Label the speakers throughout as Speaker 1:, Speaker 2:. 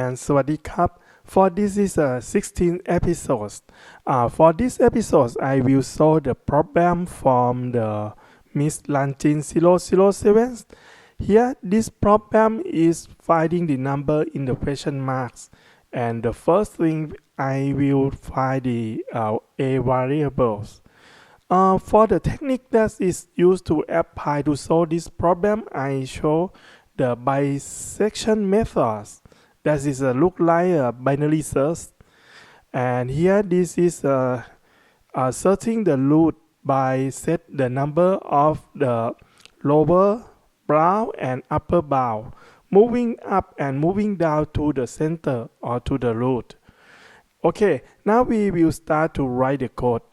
Speaker 1: and สวัสดีครับ For this is a 16th episode. For this episode, I will solve the problem from the Miss Lanjin 007. Here, this problem is finding the number in the question marks. And the first thing, I will find the a variables. For the technique that is used to apply to solve this problem, I show the bisection methods. That is look like a binary search. And here this is searching the root by set the number of the lower bound and upper bound, moving up and moving down to the center or to the root. Okay, now we will start to write the code.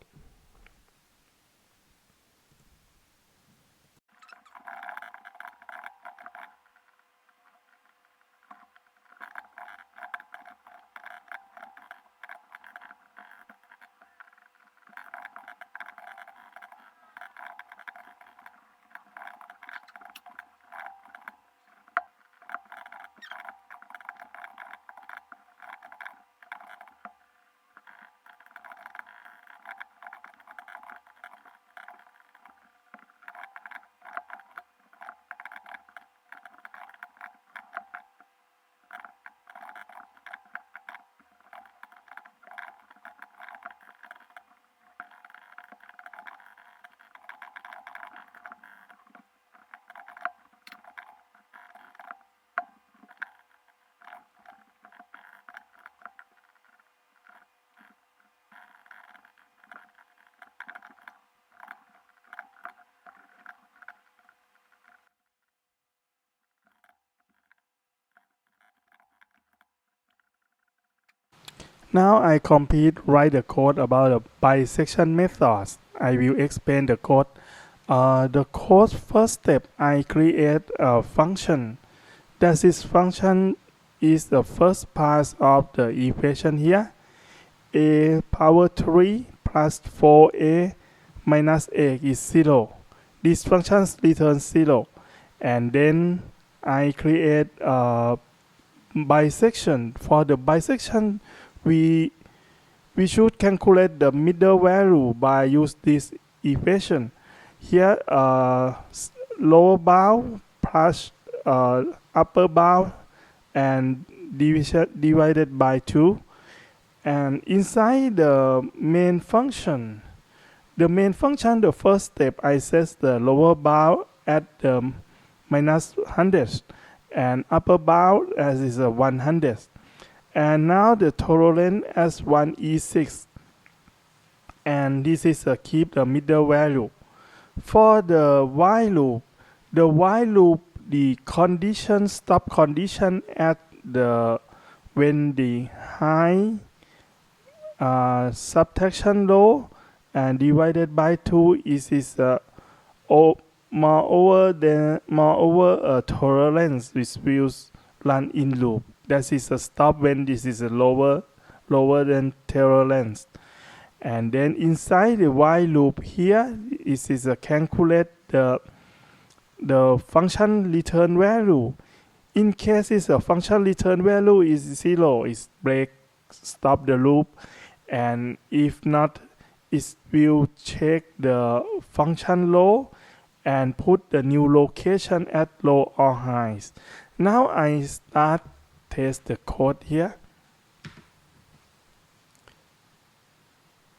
Speaker 1: Now I complete write the code about the bisection methods. I will explain the code. The code first step, I create a function. This function is the first part of the equation here. A power 3 plus 4a minus a is 0. This function returns 0. And then I create a bisection. For the bisection, we should calculate the middle value by use this equation. Here, lower bound plus upper bound and divided by 2. And inside the main function, the first step, I set the lower bound at the minus 100 and upper bound as is a 100. And now the tolerance as 1e6. And this is keep the middle value. For the while loop, the condition stop condition at the when the high subtraction low and divided by 2 is moreover tolerance which will run in loop. That is a stop when this is a lower than tolerance. And then inside the while loop here is a calculate the function return value. In case it's a function return value is 0, is break, stop the loop. And if not, it will check the function low and put the new location at low or highs. Now I start test the code here.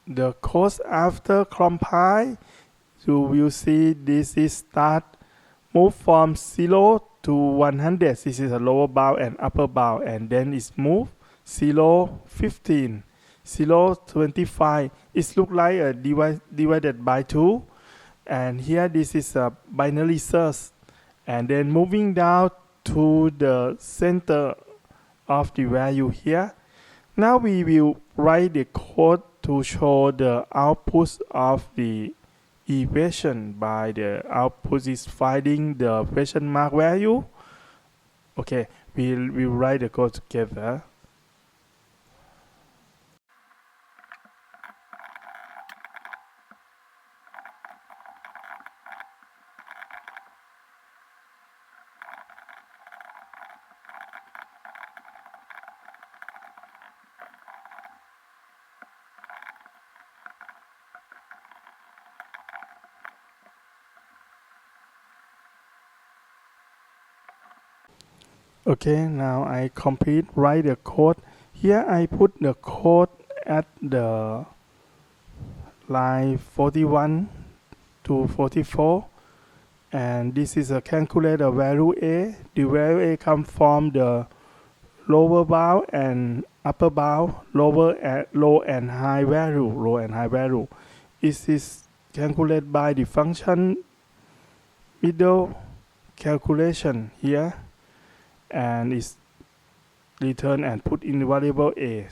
Speaker 1: The code after compile, you will see this is start move from 0 to 100. This is a lower bound and upper bound, and then it's move 0, 15, 0, 25. It look like a divided by 2. And here this is a binary search. And then moving down to the center of the value here. Now we will write the code to show the output of the equation. By the output is finding the question mark value. Okay, we'll write the code together. Okay, now I complete write the code. Here I put the code at the line 41 to 44, and this is a calculator value A. The value A come from the lower bound and upper bound, low and high value. It is calculated by the function middle calculation here, and is returned and put in the variable A.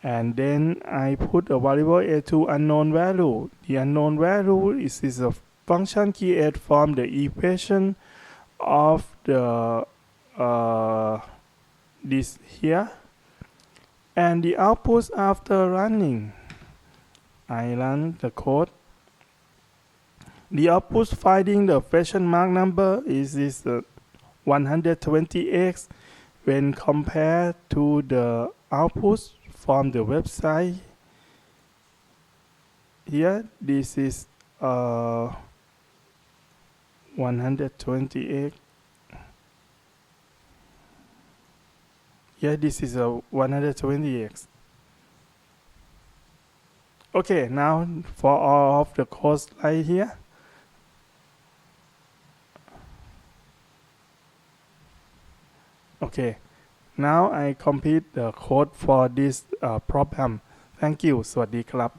Speaker 1: And then I put a variable A to unknown value. The unknown value is a function created from the equation of the this here, and the output after running. I run the code. The output finding the question mark number is 120x when compared to the output from the website. Here, this is 120x. Yeah, this is a 120x. Okay, now for all of the codes right here. Okay, now I complete the code for this program. Thank you สวัสดีครับ